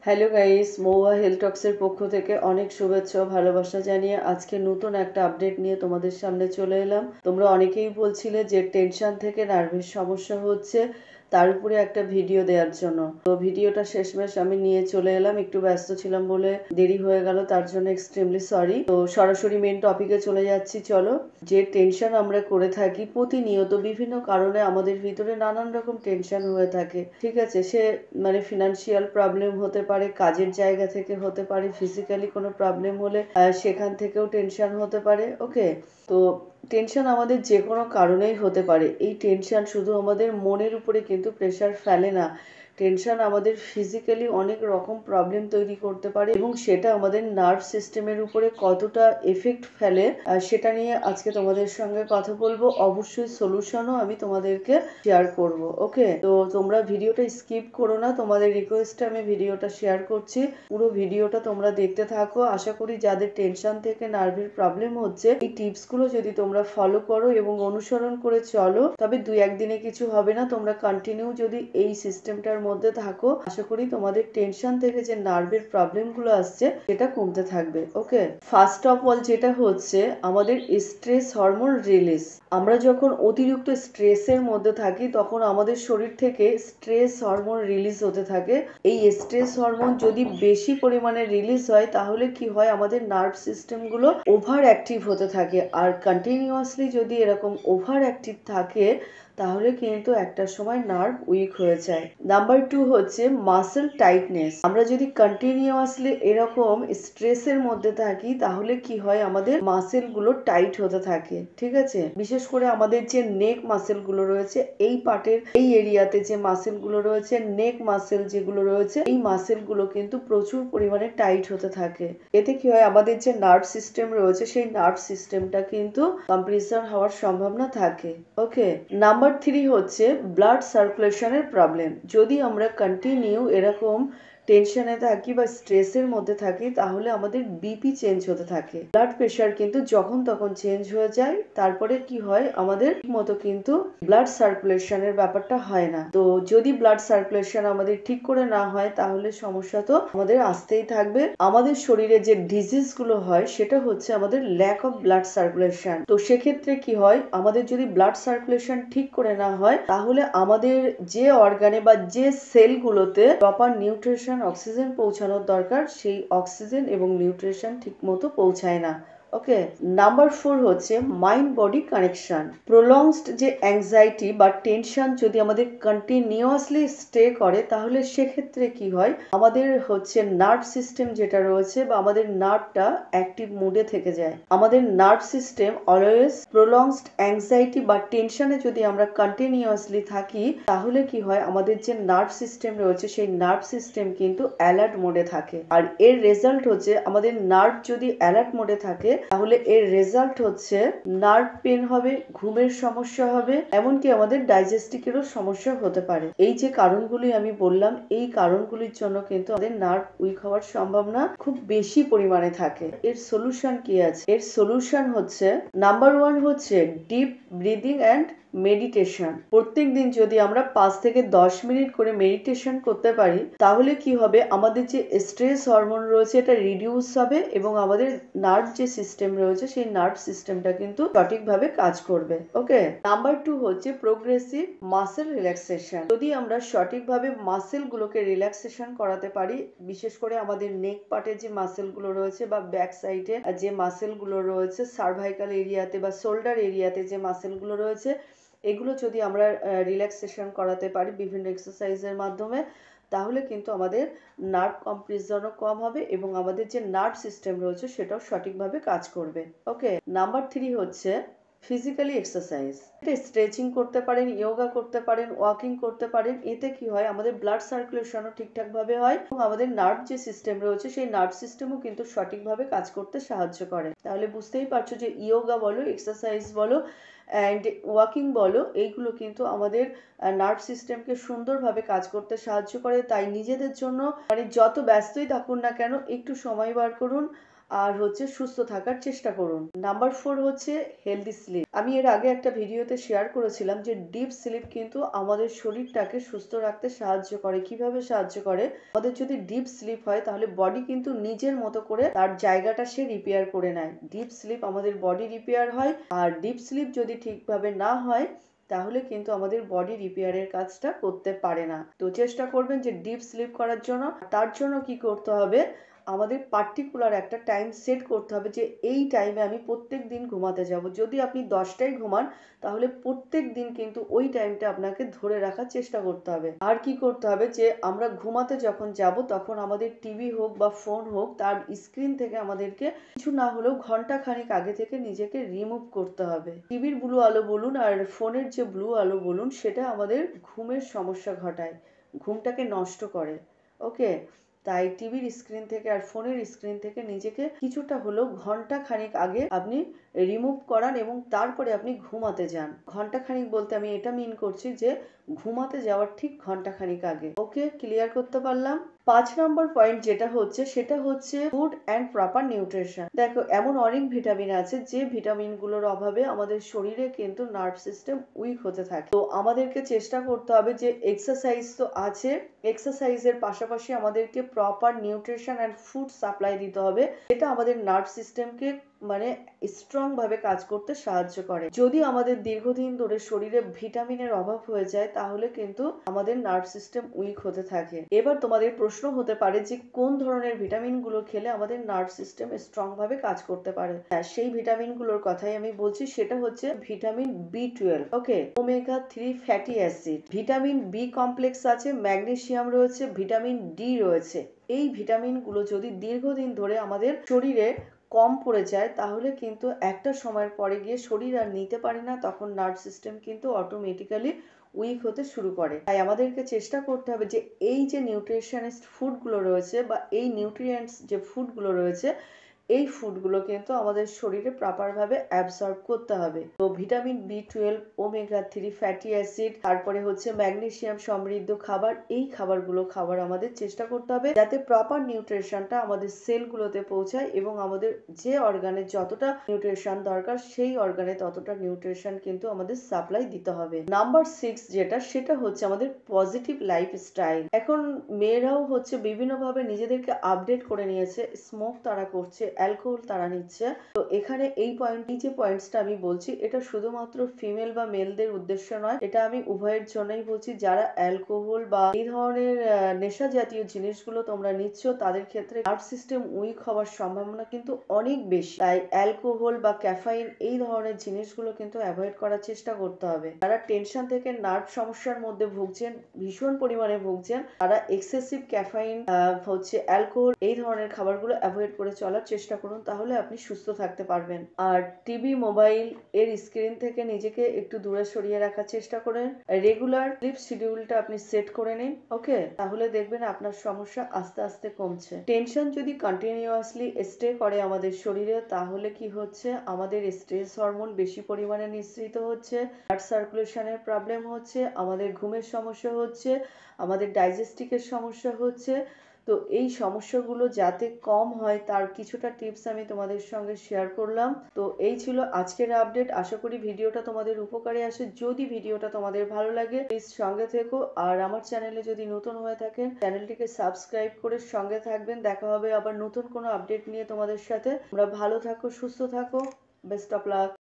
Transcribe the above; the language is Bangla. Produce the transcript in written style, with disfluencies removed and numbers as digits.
হ্যালো গাইস, মৌয়া হেলথ টক্সের পক্ষ থেকে অনেক শুভেচ্ছা ও ভালোবাসা জানিয়ে আজকে নতুন একটা আপডেট নিয়ে তোমাদের সামনে চলে এলাম। তোমরা অনেকেই বলছিলে যে টেনশন থেকে নার্ভের সমস্যা হচ্ছে, তার উপরে একটা ভিডিও দেওয়ার জন্য। তো ভিডিওটা শেষমেশ আমি নিয়ে চলে এলাম, একটু ব্যস্ত ছিলাম বলে দেরি হয়ে গেল, তার জন্য এক্সট্রিমলি সরি। তো সরাসরি মেন টপিকে চলে যাচ্ছি। চলো, যে টেনশন আমরা করে থাকি প্রতিনিয়ত বিভিন্ন কারণে আমাদের ভিতরে নানান রকম টেনশন হয়ে থাকে, ঠিক আছে? সে ফিনান্সিয়াল প্রবলেম হতে পারে, কাজের জায়গা থেকে হতে পারে, ফিজিক্যালি কোনো প্রবলেম হলে সেখান থেকেও টেনশন হতে পারে। ওকে, তো টেনশন আমাদের যে কোনো কারণেই হতে পারে। এই টেনশন শুধু আমাদের মনের উপরে কিন্তু প্রেশার ফেলে না, টেনশন আমাদের ফিজিক্যালি অনেক রকম প্রবলেম তৈরি করতে পারে এবং সেটা আমাদের নার্ভ সিস্টেমের উপরে কতটা এফেক্ট ফেলে সেটা নিয়ে আজকে তোমাদের সঙ্গে কথা বলবো। অবশ্যই সলিউশনও আমি তোমাদেরকে শেয়ার করব। ওকে, তো তোমরা ভিডিওটা স্কিপ করো না, তোমাদের রিকোয়েস্টে আমি ভিডিওটা শেয়ার করছি। পুরো ভিডিওটা তোমরা দেখতে থাকো। আশা করি যাদের টেনশন থেকে নার্ভের প্রবলেম হচ্ছে, এই টিপসগুলো যদি তোমরা ফলো করো এবং অনুসরণ করে চলো, তবে 2-1 দিনে কিছু হবে না। তোমরা কন্টিনিউ যদি এই সিস্টেমটার মধ্যে থাকো, আশা করি তোমাদের টেনশন থেকে যে নার্ভের প্রবলেমগুলো আসছে সেটা কমতে থাকবে। ওকে, ফার্স্ট অফ অল যেটা হচ্ছে আমাদের স্ট্রেস হরমোন রিলিজ। আমরা যখন অতিরিক্ত স্ট্রেসের মধ্যে থাকি তখন আমাদের শরীর থেকে স্ট্রেস হরমোন রিলিজ হতে থাকে। এই স্ট্রেস হরমোন যদি বেশি পরিমাণে রিলিজ হয় তাহলে কি হয়, আমাদের নার্ভ সিস্টেমগুলো ওভার অ্যাক্টিভ হতে থাকে। আর কন্টিনিউয়াসলি যদি এরকম ওভার অ্যাক্টিভ থাকে তাহলে কিন্তু একটা সময় নার্ভ উইক হয়ে যায়। নাম্বার 2 হচ্ছে মাসেল টাইটনেস। আমরা যদি কন্টিনিউয়াসলি এরকম স্ট্রেসের মধ্যে থাকি তাহলে কি হয়, আমাদের মাসেল গুলো টাইট হতে থাকে, ঠিক আছে? বিশেষ করে আমাদের যে নেক মাসেল গুলো রয়েছে, এই পার্টের এই এরিয়াতে যে মাসেল গুলো রয়েছে, নেক মাসেল যেগুলো রয়েছে, এই মাসেল গুলো কিন্তু প্রচুর পরিমাণে টাইট হতে থাকে। এতে কি হয়, আমাদের যে নার্ভ সিস্টেম রয়েছে সেই নার্ভ সিস্টেমটা কিন্তু কম্প্রেশন হওয়ার সম্ভাবনা থাকে। ওকে, নাম্বার 3 হচ্ছে ব্লাড সার্কুলেশনের প্রবলেম। যদি আমরা কন্টিনিউ এরকম টেনশনে থাকি বা স্ট্রেসের মধ্যে থাকি তাহলে আমাদের বিপি চেঞ্জ হতে থাকে, ব্লাড প্রেশার কিন্তু যখন তখন চেঞ্জ হয়ে যায়। তারপরে কি হয়, আমাদের মতো কিন্তু ব্লাড সার্কুলেশনের ব্যাপারটা হয় না। তো যদি ব্লাড সার্কুলেশন আমাদের ঠিক করে না হয় তাহলে সমস্যা তো আমাদের আসতেই থাকবে। আমাদের শরীরে যে ডিজিজ গুলো হয় সেটা হচ্ছে আমাদের ল্যাক অফ ব্লাড সার্কুলেশন। তো সেক্ষেত্রে কি হয়, আমাদের যদি ব্লাড সার্কুলেশন ঠিক করে না হয় তাহলে আমাদের যে অর্গানে বা যে সেলগুলোতে প্রপার নিউট্রিশন অক্সিজেন পৌঁছানোর দরকার, সেই অক্সিজেন এবং নিউট্রিশন ঠিক মতো পৌঁছায় না। ওকে, নাম্বার 4 হচ্ছে মাইন্ড বডি কানেকশন। প্রলংসড যে অ্যাংজাইটি বা টেনশন যদি আমাদের কন্টিনিউয়াসলি স্টে করে তাহলে সেক্ষেত্রে কি হয়, আমাদের হচ্ছে নার্ভ সিস্টেম যেটা রয়েছে বা আমাদের নার্ভটা অ্যাক্টিভ মুডে থেকে যায়। আমাদের নার্ভ সিস্টেম অলওয়েজ প্রলংসড অ্যাংজাইটি বা টেনশনে যদি আমরা কন্টিনিউয়াসলি থাকি তাহলে কি হয়, আমাদের যে নার্ভ সিস্টেম রয়েছে সেই নার্ভ সিস্টেম কিন্তু অ্যালার্ট মোডে থাকে। আর এর রেজাল্ট হচ্ছে, আমাদের নার্ভ যদি অ্যালার্ট মোডে থাকে তাহলে এর রেজাল্ট হচ্ছে নার্ভ পেন হবে, ঘুমের সমস্যা হবে, এমনকি আমাদের ডাইজেস্টিকেরও সমস্যা হতে পারে। এই যে কারণগুলি আমি বললাম, এই কারণগুলির জন্য কিন্তু আমাদের নার্ভ উইক হওয়ার সম্ভাবনা খুব বেশি পরিমাণে থাকে। এর সলিউশন কি আছে? এর সলিউশন হচ্ছে নাম্বার 1 হচ্ছে ডিপ ব্রিদিং অ্যান্ড মেডিটেশন। প্রত্যেক দিন যদি আমরা 5 থেকে 10 মিনিট করে মেডিটেশন করতে পারি তাহলে কি হবে, আমাদের যে স্ট্রেস হরমোন রয়েছে এটা রিডিউস হবে এবং আমাদের নার্ভ যে সিস্টেম রয়েছে সেই নার্ভ সিস্টেমটা কিন্তু সঠিকভাবে কাজ করবে। ওকে, নাম্বার 2 হচ্ছে প্রোগ্রেসিভ মাসেল রিল্যাক্সেশন। যদি আমরা সঠিকভাবে মাসেল গুলোকে রিল্যাক্সেশন করাতে পারি, বিশেষ করে আমাদের নেক পার্টে যে মাসেল গুলো রয়েছে বা ব্যাক সাইডে যে মাসেল গুলো রয়েছে, সার্ভাইকাল এরিয়াতে বা শোল্ডার এরিয়াতে যে মাসেল গুলো রয়েছে, এগুলো যদি আমরা রিল্যাক্সেশন করাতে পারি বিভিন্ন এক্সারসাইজের মাধ্যমে তাহলে কিন্তু আমাদের নার্ভ কম্প্রেশনও কম হবে এবং আমাদের যে নার্ভ সিস্টেম রয়েছে সেটাও সঠিকভাবে কাজ করবে। ওকে, নাম্বার 3 হচ্ছে ফিজিক্যালি এক্সারসাইজ। এটা স্ট্রেচিং করতে পারেন, যোগা করতে পারেন, ওয়াকিং করতে পারেন। এতে কি হয়, আমাদের ব্লাড সার্কুলেশনও ঠিকঠাকভাবে হয় এবং আমাদের নার্ভ যে সিস্টেম রয়েছে সেই নার্ভ সিস্টেমও কিন্তু সঠিকভাবে কাজ করতে সাহায্য করে। তাহলে বুঝতেই পারছো যে যোগা বলো, এক্সারসাইজ বলো অ্যান্ড ওয়াকিং বলো, এইগুলো কিন্তু আমাদের নার্ভ সিস্টেমকে সুন্দরভাবে কাজ করতে সাহায্য করে। তাই নিজেদের জন্য যত ব্যস্তই থাকুন না কেন একটু সময় বার করুন আর হচ্ছে সুস্থ থাকার চেষ্টা করুন। নাম্বার 4 হচ্ছে হেলদি স্লিপ। আমি এর আগে একটা ভিডিওতে শেয়ার করেছিলাম যে ডিপ স্লিপ কিন্তু আমাদের শরীরটাকে সুস্থ রাখতে সাহায্য করে। কিভাবে সাহায্য করে? আমাদের যদি ডিপ স্লিপ হয় তাহলে বডি কিন্তু নিজের মতো করে তার জায়গাটা সে রিপেয়ার করে নেয়। ডিপ স্লিপ আমাদের বডি রিপেয়ার হয়, আর ডিপ স্লিপ যদি ঠিকভাবে না হয় তাহলে কিন্তু আমাদের বডি রিপেয়ারের কাজটা করতে পারে না। তো চেষ্টা করবেন যে ডিপ স্লিপ করার জন্য। তার জন্য কি করতে হবে? আমাদের পার্টিকুলার একটা টাইম সেট করতে হবে যে এই টাইমে আমি প্রত্যেক দিন ঘুমাতে যাব। যদি আপনি 10টায় ঘুমান তাহলে প্রত্যেক দিন কিন্তু ওই টাইমটা আপনাকে ধরে রাখার চেষ্টা করতে হবে। আর কি করতে হবে? যে আমরা ঘুমাতে যখন যাব তখন আমাদের টিভি হোক বা ফোন হোক তার স্ক্রিন থেকে আমাদেরকে কিছু না হলেও ঘন্টা খানেক আগে থেকে নিজেকে রিমুভ করতে হবে। টিভির ব্লু আলো বলুন আর ফোনের যে ব্লু আলো বলুন সেটা আমাদের ঘুমের সমস্যা ঘটায়, ঘুমটাকে নষ্ট করে। ওকে, তাই টিভির স্ক্রিন থেকে আর ফোনের স্ক্রিন থেকে নিজেকে কিছুটা হলেও ঘন্টা খানিক আগে আপনি রিমুভ করান এবং তারপরে আপনি ঘুমাতে যান। ঘন্টা খানিক বলতে আমি এটা মিন করছি যে ঘুমাতে যাওয়ার ঠিক ঘন্টা খানিক আগে। ওকে, ক্লিয়ার করতে পারলাম? 5 নম্বর পয়েন্ট যেটা হচ্ছে সেটা হচ্ছে ফুড অ্যান্ড প্রপার নিউট্রিশন। দেখো, এমন অনেক ভিটামিন আছে যে ভিটামিন গুলোর অভাবে আমাদের শরীরে কিন্তু নার্ভ সিস্টেম উইক হতে থাকে। তো আমাদেরকে চেষ্টা করতে হবে যে এক্সারসাইজ তো আছে, এক্সারসাইজের পাশাপাশি আমাদেরকে proper nutrition and food supply দিতে হবে, এটা আমাদের নার্ভ সিস্টেমকে মানে স্ট্রং ভাবে কাজ করতে সাহায্য করে। যদি আমাদের দীর্ঘদিন ধরে শরীরে ভিটামিনের অভাব হয়ে যায় তাহলে কিন্তু আমাদের নার্ভ সিস্টেম উইক হতে থাকে। এবার তোমাদের প্রশ্ন হতে পারে যে কোন ধরনের ভিটামিন গুলো খেলে আমাদের নার্ভ সিস্টেম স্ট্রং ভাবে কাজ করতে পারে। হ্যাঁ, সেই ভিটামিন গুলোর কথাই আমি বলছি, সেটা হচ্ছে vitamin B12। Okay, omega 3 fatty acid, vitamin B complex আছে, ম্যাগনেসিয়াম রয়েছে, ভিটামিন ডি রয়েছে। এই ভিটামিন গুলো যদি দীর্ঘদিন ধরে আমাদের শরীরে কম পড়ে যায় তাহলে কিন্তু একটা সময়ের পরে গিয়ে শরীর আর নিতে পারে না, তখন নার্ভ সিস্টেম কিন্তু অটোমেটিক্যালি উইক হতে শুরু করে। তাই আমাদেরকে চেষ্টা করতে হবে যে এই যে নিউট্রিশনিস্ট ফুডগুলো রয়েছে বা এই নিউট্রিয়েন্টস যে ফুডগুলো রয়েছে এই ফুডগুলো কিন্তু আমাদের শরীরে প্রপারভাবে অ্যাবসর্ব করতে হবে। তো vitamin B12, omega 3 fatty acid, তারপরে হচ্ছে ম্যাগনেসিয়াম সমৃদ্ধ খাবার, এই খাবারগুলো খাবার আমাদের চেষ্টা করতে হবে যাতে প্রপার নিউট্রিশনটা আমাদের সেলগুলোতে পৌঁছায় এবং আমাদের যে অর্গানে যতটা নিউট্রিশন দরকার সেই অর্গানে ততটা নিউট্রিশন কিন্তু আমাদের সাপ্লাই দিতে হবে। নাম্বার 6 যেটা, সেটা হচ্ছে আমাদের পজিটিভ লাইফস্টাইল। এখন মেয়েরাও হচ্ছে বিভিন্নভাবে নিজেদেরকে আপডেট করে নিয়েছে, স্মোক তারা করছে, অ্যালকোহল তারা নিচ্ছে। তো এখানে এই যে পয়েন্টসটা আমি বলছি এটা শুধুমাত্র ফিমেল বা মেলদের উদ্দেশ্য নয়, এটা আমি উভয়ের জন্যই বলছি। যারা অ্যালকোহল বা এই ধরনের নেশা জাতীয় জিনিসগুলো তোমরা নিচ্ছ তাদের ক্ষেত্রে নার্ভ সিস্টেম উইক হওয়ার সম্ভাবনা কিন্তু অনেক বেশি। তাই অ্যালকোহল বা ক্যাফাইন এই ধরনের জিনিসগুলো কিন্তু অ্যাভয়েড করার চেষ্টা করতে হবে। যারা টেনশন থেকে নার্ভ সমস্যার মধ্যে ভুগছেন, ভীষণ পরিমাণে ভুগছেন, তারা এক্সেসিভ ক্যাফাইন হচ্ছে অ্যালকোহল এই ধরনের খাবারগুলো অ্যাভয়েড করে চলার চেষ্টা করুন, তাহলে আপনি সুস্থ থাকতে পারবেন। আর টিভি, মোবাইল এর স্ক্রিন থেকে নিজেকে একটু দূরে সরিয়ে রাখার চেষ্টা করেন। রেগুলার স্লিপ শিডিউলটা আপনি সেট করে নিন। ওকে, তাহলে দেখবেন আপনার সমস্যা আস্তে আস্তে কমছে। টেনশন যদি কন্টিনিউয়াসলি স্টে করে আমাদের শরীরে তাহলে কি হচ্ছে, আমাদের স্ট্রেস হরমোন বেশি পরিমাণে নিঃসৃত হচ্ছে, ব্লাড সার্কুলেশনের প্রবলেম হচ্ছে, আমাদের ঘুমের সমস্যা হচ্ছে, আমাদের ডাইজেস্টিকের সমস্যা হচ্ছে। তো এই সমস্যাগুলো যাতে কম হয় তার কিছুটা টিপস আমি তোমাদের সঙ্গে শেয়ার করলাম। তো এই ছিল আজকের আপডেট। আশা করি ভিডিওটা তোমাদের উপকারে আসে। যদি ভিডিওটা তোমাদের ভালো লাগে প্লিজ সঙ্গে থেকো, আর আমার চ্যানেলে যদি নতুন হয়ে থাকেন চ্যানেলটিকে সাবস্ক্রাইব করে সঙ্গে থাকবেন। দেখা হবে আবার নতুন কোনো আপডেট নিয়ে তোমাদের সাথে। তোমরা ভালো থাকো, সুস্থ থাকো, বেস্ট অফ লাক।